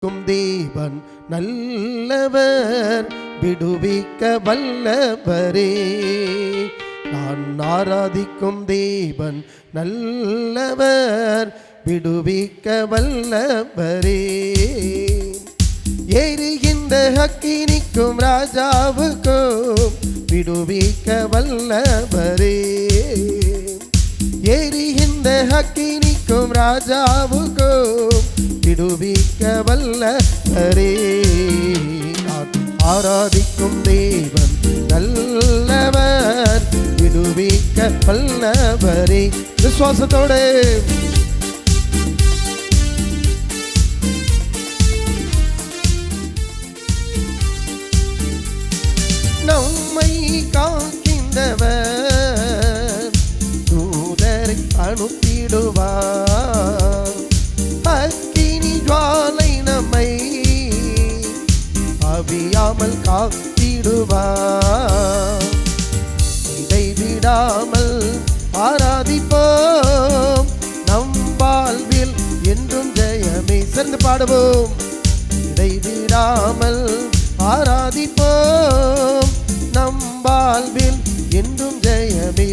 தேவன் நல்லவர், விடுவிக்க வல்லவரே. நான் ஆராதிக்கும் தேவன் நல்லவர், விடுவிக்க வல்லவரே. எரிகின்ற அக்கினிக்கும் ராஜாவுக்கும் விடுவிக்க வல்லவரே. எரிகின்ற அக்கினிக்கும் ராஜாவுக்கும் விடுவிக்க வல்லவரே. நான் ஆராதிக்கும் தேவன் நல்லவர், விடுவிக்க வல்லவரே. விசுவாசத்தோடு நம்மை காக்கின்றவர் தூதரை அனுப்பிடுவார். அக்கினி ஜுவாலை நம்மை அவியாமல் காத்திடுவார். இடைவிடாமல் ஆராதிப்போம், நம் வாழ்வில் என்றும் ஜெயமே. சேர்ந்து பாடுவோம். இடைவிடாமல் ஆராதிப்போம், நம் வாழ்வில் என்றும் ஜெயமே.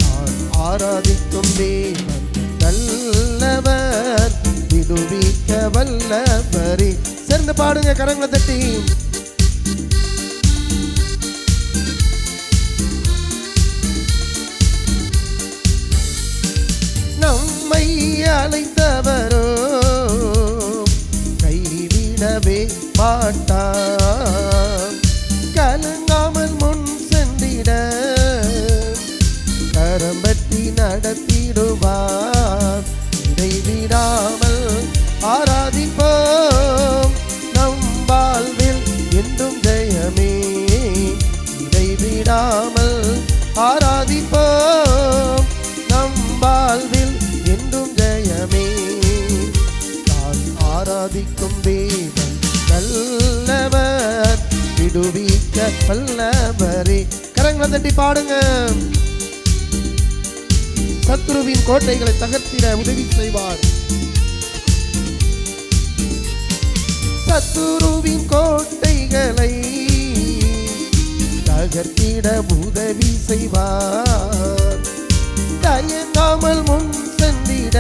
நான் ஆராதிக்கும் தேவன் நல்லவர், விடுவிக்க வல்லவரே. சேர்ந்து பாடுங்க, கரங்களை தட்டி. நம்மை அழைத்தவரோ கைவிடவே மாட்டார். கலங்காமல் முன் சென்றிட கரம் பற்றி நடத்திடுவார். இடைவிடாமல் ஆராதிப்போம், நம் வாழ்வில் என்றும் ஜெயமே. இடைவிடாமல் ஆராதிப்போம், நம் வாழ்வில் என்றும் ஜெயமே. நான் ஆராதிக்கும் தேவன் நல்லவர், விடுவிக்க வல்லவரே. கரங்களை தட்டி பாடுங்க. சத்துருவின் கோட்டைகளை தகர்த்திட உதவி செய்வார். சத்துருவின் கோட்டைகளை தகர்த்திட உதவி செய்வார். தயங்காமல் முன் சென்றிட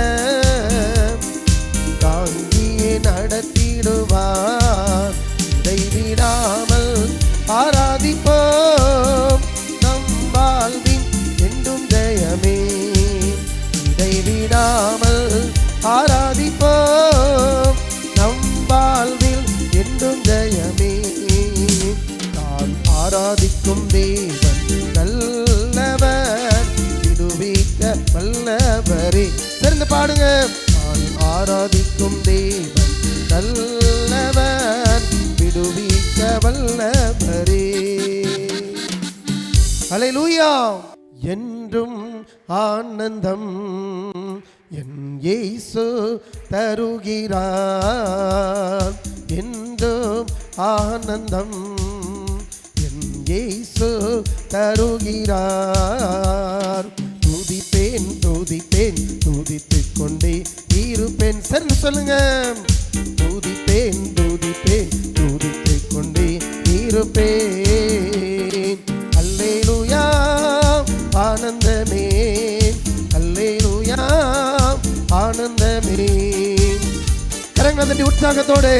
தாங்கியே நடத்திடுவார். இடைவிடாமல் ஆராதிப்போம், நம் வாழ்வின் என்றும் ஜெயமே. இடைவிடாமல் ஆராதிப்போம், நம் வாழ்வில் என்றும் ஜெயமே. நான் ஆராதிக்கும் தேவன் நல்லவர், விடுவிக்க வல்லவரே. சேர்ந்து பாடுங்க. நான் ஆராதிக்கும் தேவன் நல்லவர், விடுவிக்க வல்லவரே. அல்லேலூயா. என்றும் ஆனந்தம் என் இயேசு தருகிறார். என்றும் ஆனந்தம் என் இயேசு தருகிறார். துதிப்பேன் துதிப்பேன் துதித்துக் கொண்டே இருப்பேன். சரி சொல்லுங்க. துதிப்பேன் துதிப்பேன் துதித்துக் கொண்டே இருப்பேன். அல்லேலூயா ஆனந்தமே, அல்லேலூயா ஆனந்தமே. கரங்களை தட்டி உற்சாகத்தோடு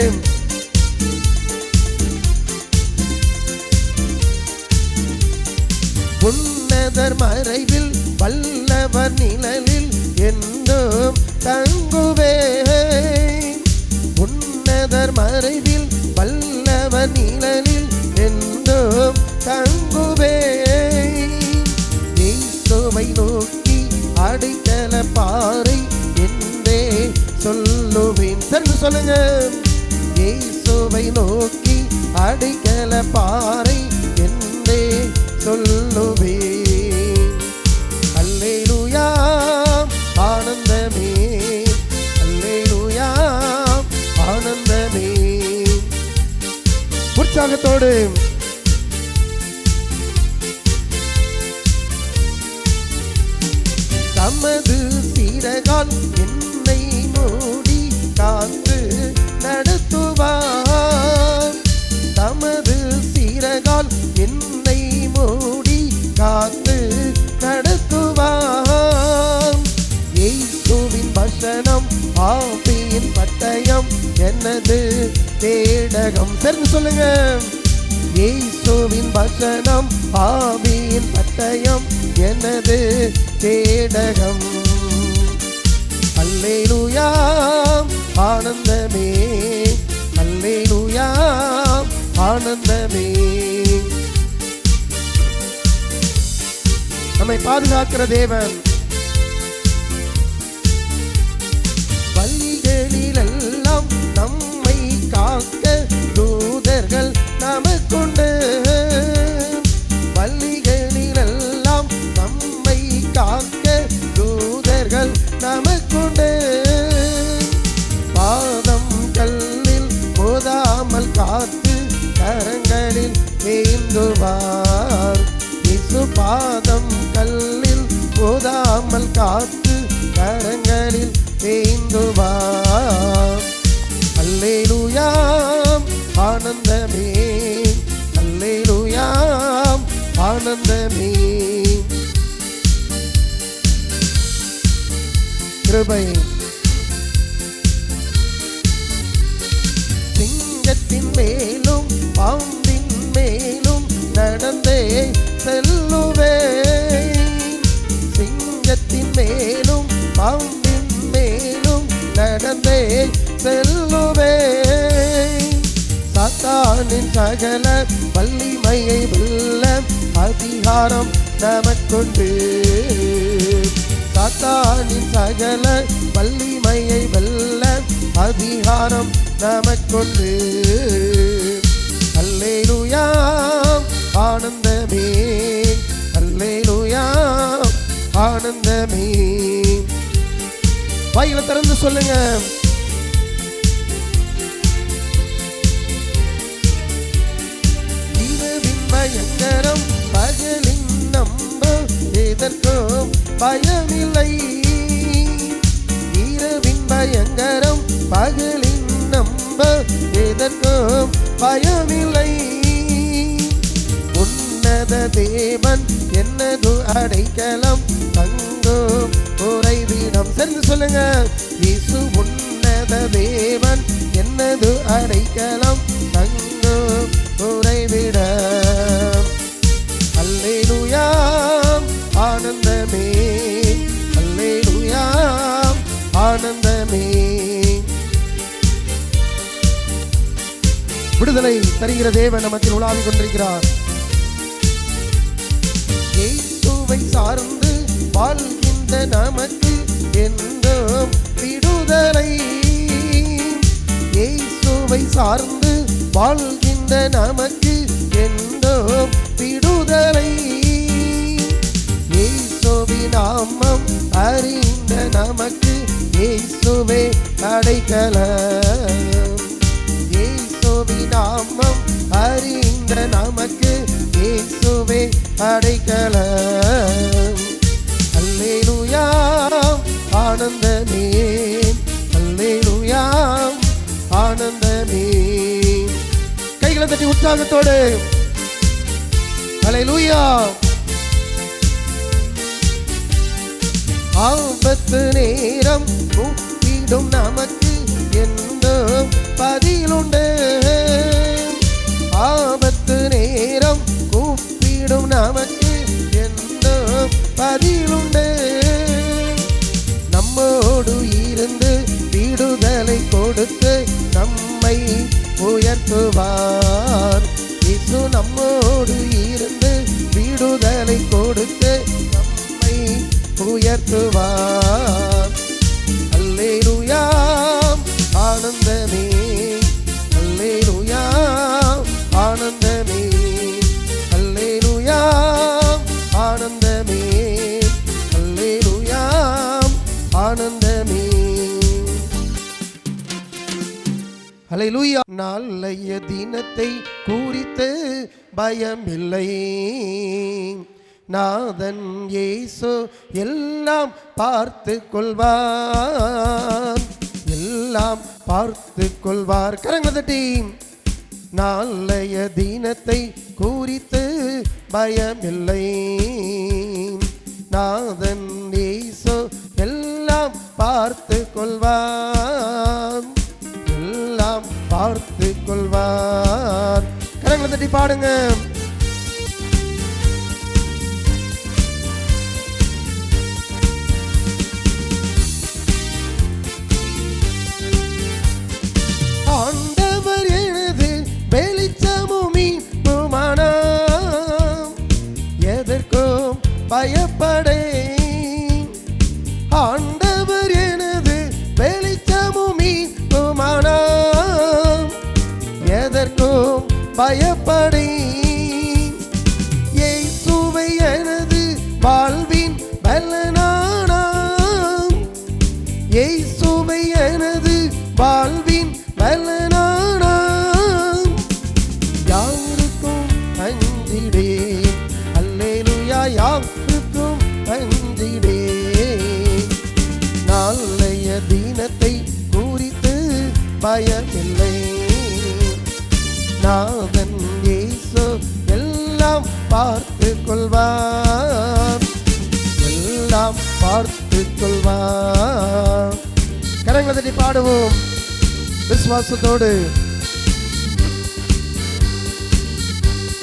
உன்னதர் மறைவில் வல்லவர் நிழலில் என்றும் தங்குவேன். உன்னதர் மறைவில் வல்லவர் நிழலில் என்றும் தங்குவேன். இயேசுவை நோக்கி அடைக்கல பாறை என்றே சொல்லுவேன். சரி சொல்லுங்க. இயேசுவை நோக்கி அடைக்கல பாறை என்றே சொல்லுவேன். அல்லேலூயா ஆனந்தமே, அல்லேலூயா ஆனந்தமே. உற்சாகத்தோடு தமது சீரகால் என்னை மூடி காத்து எனது கேடகம். சேர்ந்து சொல்லுங்க. இயேசுவின் வசனம் ஆவியின் பட்டயம் எனது கேடகம். அல்லேலூயா ஆனந்தமே, அல்லேலூயா ஆனந்தமே. நம்மை பாதுகாக்கிற தேவன். வழிகளிலெல்லாம் நம்மை காக்க தூதர்கள் நமக்குண்டு. வழிகளிலெல்லாம் நம்மை காக்க தூதர்கள் நமக்குண்டு. பாதம் கல்லில் போதாமல் காத்து கரங்களில் ஏந்துவார். இயேசு பாதம் கல்லில் போதாமல் காத்து கரங்களில் ஏந்துவார். அல்லேலூயா ஆனந்தமே, அல்லேலூயா ஆனந்தமே. கிருபை. சிங்கத்தின் மேலும் பாம்பின் மேலும் நடந்தே செல்லுவே. சிங்கத்தின் மேலும் பாம்பின் மேலும் நடந்தே செல்லுவே. சாத்தானின் சகல வலிமையை வெல்ல அதிகாரம் நமக்குண்டு. சாத்தானின் சகல வலிமையை வெல்ல அதிகாரம் நமக்குண்டு. அல்லேலூயா ஆனந்தமே, அல்லேலூயா ஆனந்தமே. வாயில திறந்து சொல்லுங்க. இரவின் பயங்கரம் பகலின் நம்ப எதற்கும் பயமில்லை. இரவின் பயங்கரம் பகலின் நம்ப எதற்கும் பயமில்லை. உன்னத தேவன் என்னது அடைக்கலம் தங்கும் உறைவிடம். சேர்ந்து சொல்லுங்க. இயேசு உன்னத தேவன் என்னது அடைக்கலம் தங்கும் உறைவிடம். அல்லேலூயா ஆனந்தமே, அல்லேலூயா ஆனந்தமே. விடுதலை தருகிற தேவன் நமக்கு உலாவிக் கொண்டிருக்கிறார். இயேசுவை சார்ந்து வாழ்கின்ற நமக்கு என்றும் விடுதலை. இயேசுவை சார்ந்து வாழ்கின்ற நமக்கு என்றும் விடுதலை. இயேசுவின் நாமம் அறிந்த நமக்கு இயேசுவே அடைக்கலம். இயேசுவின் நாமம் அறிந்த நமக்கு இயேசுவே அடைக்கலம். அல்லேலூயா ஆனந்தமே, அல்லேலூயா ஆனந்தமே. கைகளை தட்டி உற்சாகத்தோடு அல்லேலூயா. ஆபத்து நேரம் கூப்பிடும் நமக்கு என்றும் பதிலுண்டு. ஆபத்து நேரம் கூப்பிடும் நமக்கு என்றும் பதிலுண்டு. நம்மோடு இருந்து விடுதலை கொடுத்து நம்மை உயர்த்துவார். இயேசு நம்மோடு இருந்து விடுதலை கொடுத்து நம்மை உயர்த்துவார். அல்லேலூயா ஆனந்தமே, அல்லேலூயா ஆனந்தமே, அல்லேலூயா ஆனந்தமே, அல்லேலூயா ஆனந்தமே. அல்லேலூயா. நாளைய தினத்தை குறித்து பயமில்லை. நாதன் இயேசு எல்லாம் பார்த்து கொள்வார், எல்லாம் பார்த்து கொள்வார். கரங்களை தட்டி. நாளைய தினத்தை குறித்து பயமில்லை. நாதன் இயேசு எல்லாம் பார்த்து கொள்வார், எல்லாம் எல்லாம் பார்த்து கொள்வார். கரங்களை தட்டி பாடுங்க. ஆண்டவர் எனது வெளிச்சமும் மீட்புமானாம், எதற்கும் பயப்படேன். ஆண்டவர் எனது வெளிச்சமும் மீட்புமானாம், எதற்கும் பயப்படேன். இயேசுவை எனது வாழ்வின் பலனானாம், இயேசுவை எனது வாழ்வின் பலனானாம். யாருக்கும் அஞ்சிடேன், அல்லேலூயா, யாருக்கும் அஞ்சிடேன். நாளைய தினத்தை குறித்து பயமில்லை. நாதன் இயேசு எல்லாம் பார்த்து கொள்வார், எல்லாம் பார்த்து கொள்வார். கரங்களை தட்டி பாடுவோம் விசுவாசத்தோடு.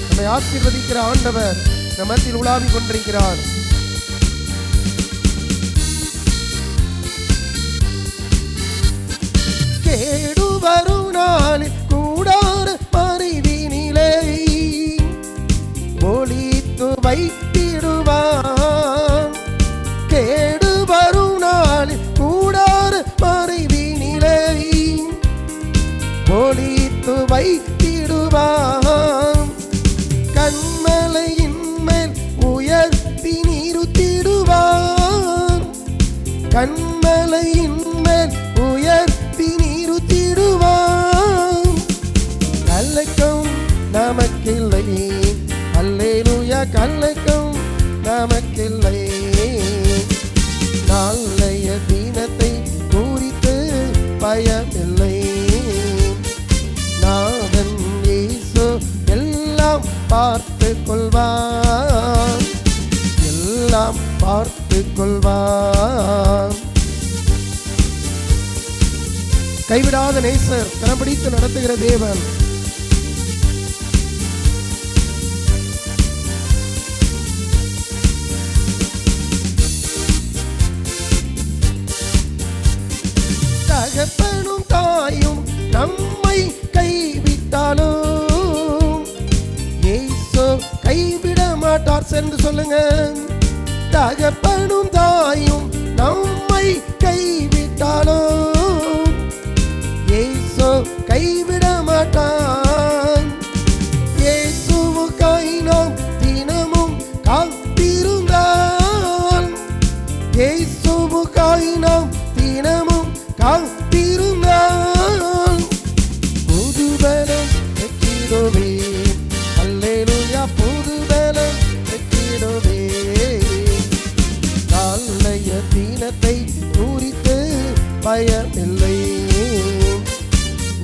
நம்மை ஆசீர்வதிக்கிற ஆண்டவர் நம் மத்தியில் உலாவிக் கொண்டிருக்கிறார். கேடு வரும் நாளில் கூடார மறைவினிலே ஒளித்து வைத்திடுவான். கேடு வரும் நாளில் கூடார மறைவினிலே ஒளித்து வைத்திடுவான். கண்மலையின் மேல் உயர்த்தி நிறுத்திடுவான். கண்மலையின் மேல் உயர்த்தி நிறுத்திடுவான். கலக்கம் நமக்கில்லை, அல்லேலூயா, கலக்கம் நமக்கில்லை. நாளைய தினத்தை குறித்து பயமில்லை. நாதன் இயேசு எல்லாம் பார்த்து கொள்வார், எல்லாம் பார்த்து கொள்வார். கைவிடாத நேசர், கரம்பிடித்து நடத்துகிற தேவன். தகப்பனும் தாயும் நம்மை கைவிட்டாலும் இயேசு கைவிட மாட்டார். சென்று சொல்லுங்க. தகப்பனும் தாயும் நம்மை கைவிட்டாலும் இயேசு கைவிட மாட்டான். இயேசுவுக்காய் நாம் தினமும் காத்திருந்தால், இயேசுவுக்காய் நாம் தினமும் காத்திருந்தால் புதுபலம் பெற்றிடுவேன். அல்லேலூயா, புதுபலம் பெற்றிடுவேன். நாளைய தினத்தை குறித்து பயமில்லை.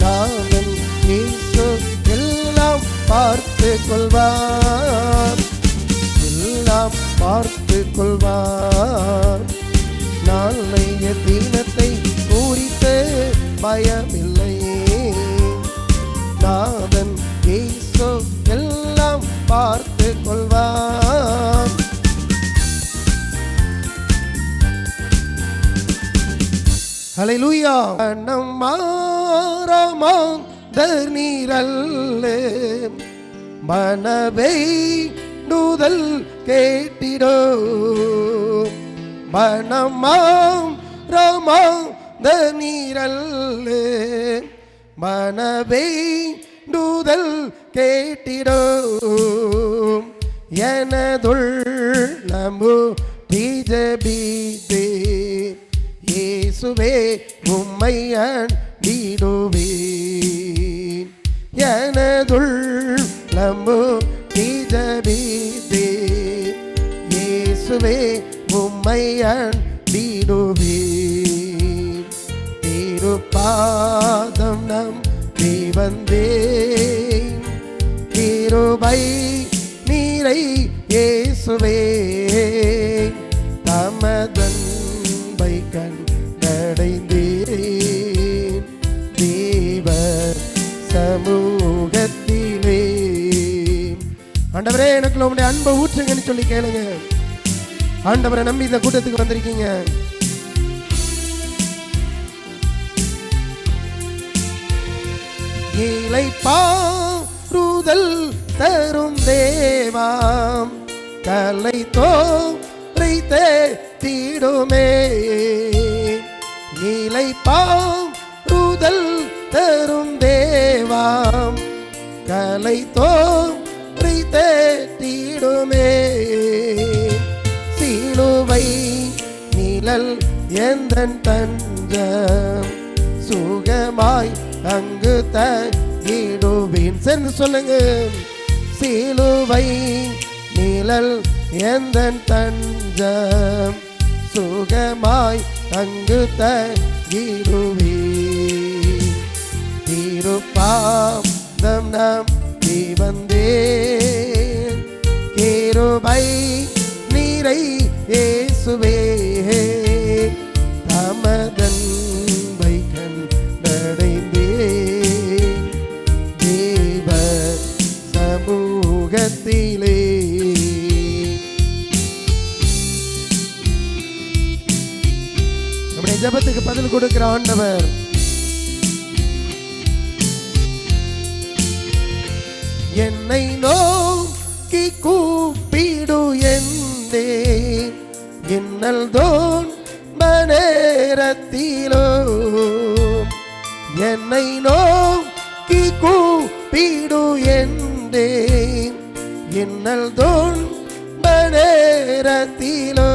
நாதன் இயேசு எல்லாம் பார்த்து கொள்வார், எல்லாம் பார்த்து கொள்வார். நாளைய தினத்தை குறித்து பயமில்லை. நாதன் இயேசு எல்லாம் பார்த்து கொள்வார். ஹல்லேலூயா. மனம் மாறாமாந்தர் நீரல்லே, மனவேண்டுதல் கேட்டிடோ. மனமாம் ரமாந்த நீரல்லே, மனவேண்டுதல் கேட்டிடோ. எனதுள்ளமு ஜெபித்தே, இயேசுவே உம்மை அண்டிடுவேன். எனதுள்ளமு ஜெபித்தே, இயேசுவே உம்மை அண்டிடுவேன். திருப்பாதம் நம்பி வந்தேன், கிருபை நீரை இயேசுவே தமதன்பை கண்டடைந்தேன். தேவ ஆண்டவரே எனக்குள்ள உங்களுடைய அன்பை ஊற்றுங்கன்னு சொல்லி கேளுங்க. ஆண்டவரை நம்பி இந்த கூட்டத்துக்கு வந்திருக்கீங்க. இளைப்பாறுதல் தரும் தேவாம் கலை தோரை தேடிடுமே. இளைப்பாறுதல் தரும் தேவாம் கலை தோரை தேடிடுமே. சிலுவை நிழல் எந்தன் தஞ்சம் சுகமாய் அங்கு தங்கிடுவேன். சேர்ந்து சொல்லுங்க. சிலுவை நிழல் எந்தன் தஞ்சம் சுகமாய் அங்கு தங்கிடுவேன். திருப்பாதம் நம்பி வந்தேன். கிருபை நீரை இயேசுவே தமதன்பை கண்டடைந்தேன். தேவ சமூகத்திலே நம்முடைய ஜெபத்துக்கு பதில் கொடுக்கிற ஆண்டவர். என்னை நோக்கி கூப்பிடு என்றே இன்னல் தோன் நேரத்திலோ. என்னை நோக்கி கூப்பிடு என்றே இன்னல் தோன் நேரத்திலோ.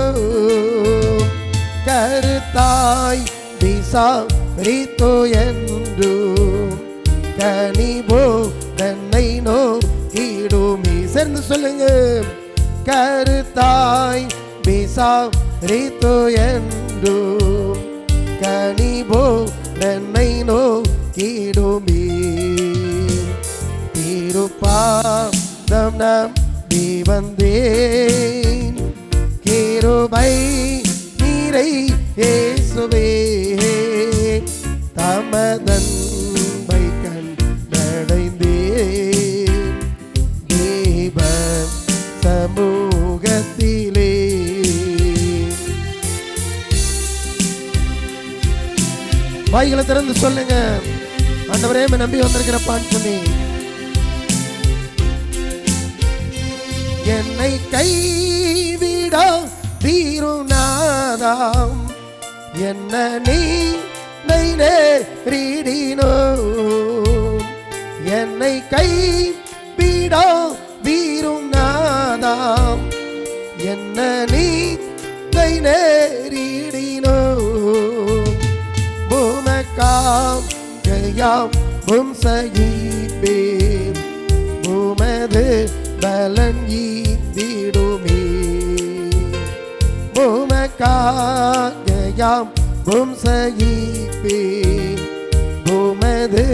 கருத்தாய் விசாரித்தோ என்று கனிபோ தன்னை நோக்கிடுமே. சேர்ந்து சொல்லுங்க. கருத்தாய் விசாரித்தோ என்று கனிபோ தன்னை நோக்கிடுமே. திருப்பாதம் நம்பி வந்தேன். கிருபை நீரை இயேசுவே தமதன்பை கண்டடைந்தேன். தேவ சமூகத்திலே வாய்களை திறந்து சொல்லுங்க. ஆண்டவரே நம்பி வந்திருக்கிறப்பான்னு சொல்லி. என்னை கைவிடா தீருநாதாம் என்ன நீ நேரிடினோ. என்னை கைவிடா தீருநாதாம் என்ன நீ நேரிடினோ. பூமக்காம் ஜெயாம் பும்சகிப்பே பூமது பலன் ஈந்திடுமே. பூமக்காம் பும்சகிப்பே பூமது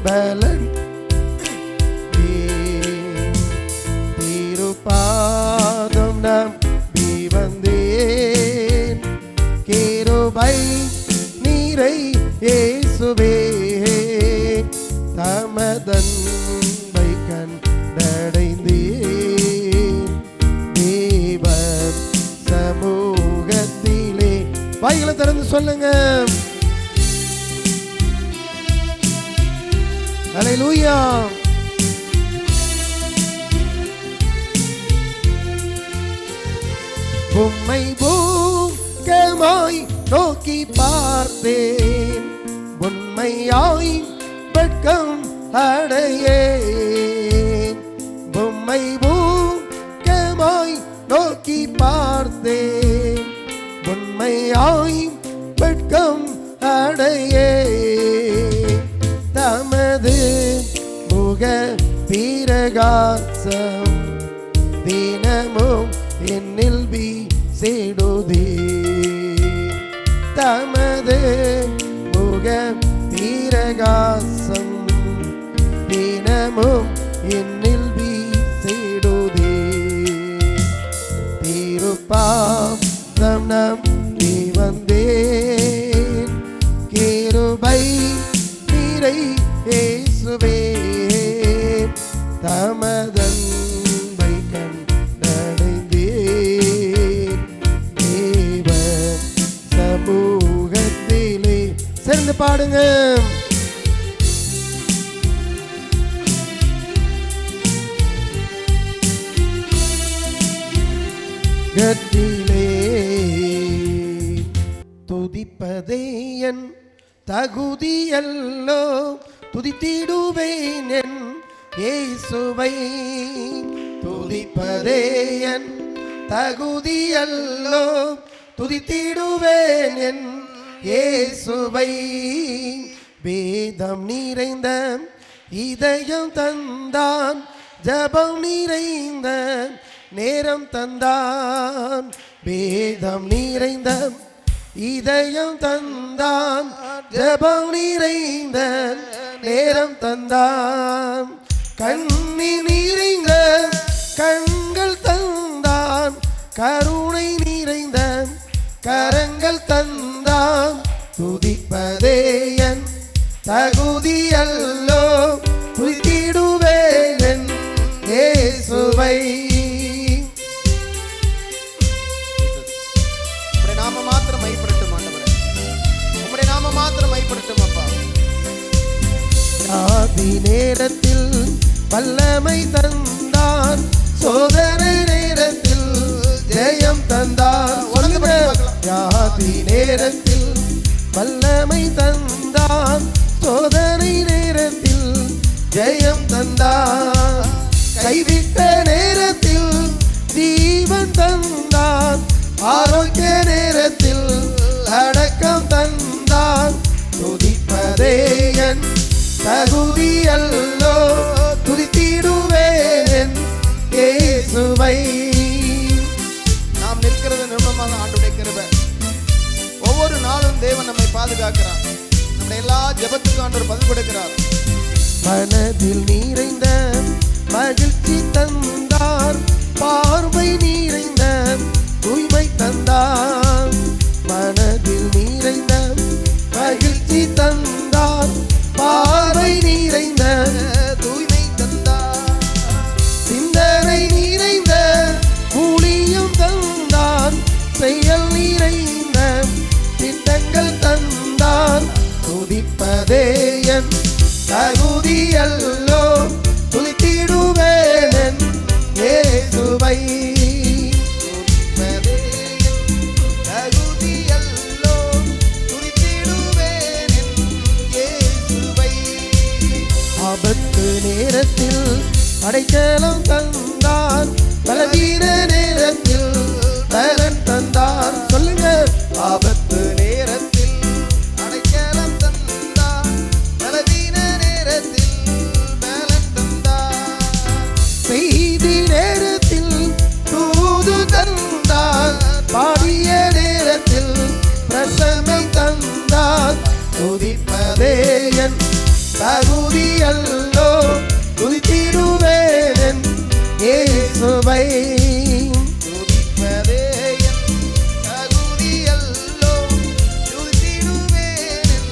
பலன். திருப்பாதம் நம்பி வந்தேன். கிருபை நீரை இயேசுவே தமதன்பை கண்டடைந்தேன். தேவ சமூகத்திலே வாய்களை திறந்து சொல்லுங்க. அல்லேலூயா. உம்மை பூக்கமாய் நோக்கி பார்த்தேன். உண்மையாய் வெட்கம் அடையேன். உம்மை பூக்கமாய் நோக்கி பார்த்தேன். உண்மையாய் வெட்கம் அடையேன். தமது முக பிரகாசம் தினமும் என்னில் வீசிடுதே. தமது முக பிரகாசம் தினமும் என்னில் வீசிடுதே. திருப்பாதம் நம்பி வந்தேன். கிருபை நீரை இயேசுவே தமதன்பை பாடுங்க. கட்டிலே துதிப்பதே என் தகுதியல்லோ, துதித்திடுவேன் என் இயேசுவை. துதிப்பதே என் தகுதியல்லோ, துதித்திடுவேன் என் இயேசுவை. வேதம் நிறைந்த இதயம் தந்தான், ஜபம் நிறைந்த நேரம் தந்தான். வேதம் நிறைந்த இதயம் தந்தான், ஜபம் நிறைந்த நேரம் தந்தான். கண்ணீர் நிறைந்த கண்கள் தந்தான், கருணை நிறைந்த கரங்கள் தந்தான். துதிப்பதே என் தகுதியல்லோ, துதித்திடுவேன் என் இயேசுவை. நாம மாத்திரம் மைப்படட்டும் ஆண்டவரே, உம்முடைய நாம மாத்திரம் மைப்படட்டும் அப்பா. ஆதி நேரத்தில் வல்லமை தந்தான், சோதனை நேரத்தில் ஜெயம் தந்தான். ஆதி நேரத்தில் வல்லமை தந்தான், சோதனை நேரத்தில் ஜெயம் தந்தான். கைவிட்ட நேரத்தில் ஜீவன் தந்தான், ஆரோக்கிய நேரத்தில் அடக்கம் தந்தான். துதிப்பதே என் தகுதியல்லோ, துதித்திடுவேன் இயேசுவை. நாம் நிற்கிறது நிர்மமாக ஆண்டுடைய கிருபை. ஒவ்வொரு நாளும் தேவன் நம்மை பாதுகாக்கிறார். நம்முடைய எல்லா ஜெபத்துக்கும் ஆண்டவர் பதில் கொடுக்கிறார். மனதில் நிறைந்த மகிழ்ச்சி தந்தார், பார்வை நிறைந்த தூய்மை தந்தார். மனதில் நிறைந்த மகிழ்ச்சி தந்தார், பார்வை நிறைந்த தூய்மை தந்தார். சிந்தனை நிறைந்த ஊழியம் தந்தான், செயல் நிறைந்த திட்டங்கள் தந்தான். துதிப்பதே என் தகுதியல்லோ, துதித்திடுவேன் என் இயேசுவை. துதிப்பதே என் தகுதியல்லோ, துதித்திடுவேன் என் இயேசுவை. ஆபத்து நேரத்தில் அடைக்கலம் தந்தான், பலவீன நேரத்தில் பலன் தந்தான். சொல்லுங்க. ஆபத்து நேரத்தில் அடைக்கலம் தந்தார், பலவீன நேரத்தில் பலன் தந்தார். செய்தி நேரத்தில் தூது தந்தான், பாடிய நேரத்தில் பிரசனை தந்தான். துதிப்பதே என் தகுதியல்லோ, துதித்திடுவேன் என் இயேசுவை. துதிப்பதே என் தகுதியல்லோ, துதித்திடுவேன் என்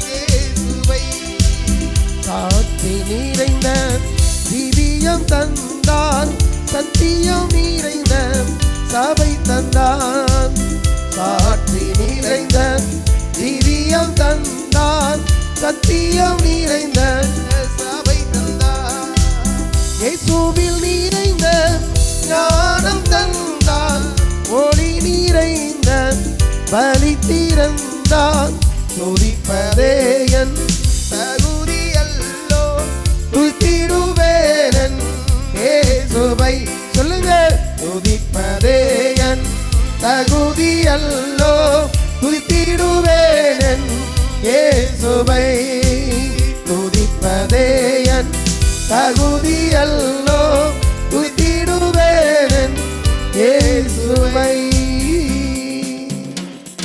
இயேசுவை. சாட்சி நிறைந்த திவ்யம் தந்தான், சத்தியம் நிறைந்த சபை தந்தான். சாட்சி நிறைந்த திவ்யம் தந்தான், சத்தியம் நிறைந்த சபை தந்தார். இயேசுவில் நிறைந்த ஞானம் தந்தான், ஒளி நிறைந்த பலி திறந்தான். துதிப்பதே என் தகுதியல்லோ, துதித்திடுவேன் என் இயேசுவை. சொல்லுங்க. துதிப்பதே என் தகுதியல்லோ, துதித்திடுவேன் என் இயேசுவை. துதிப்பதே என் தகுதியல்லோ,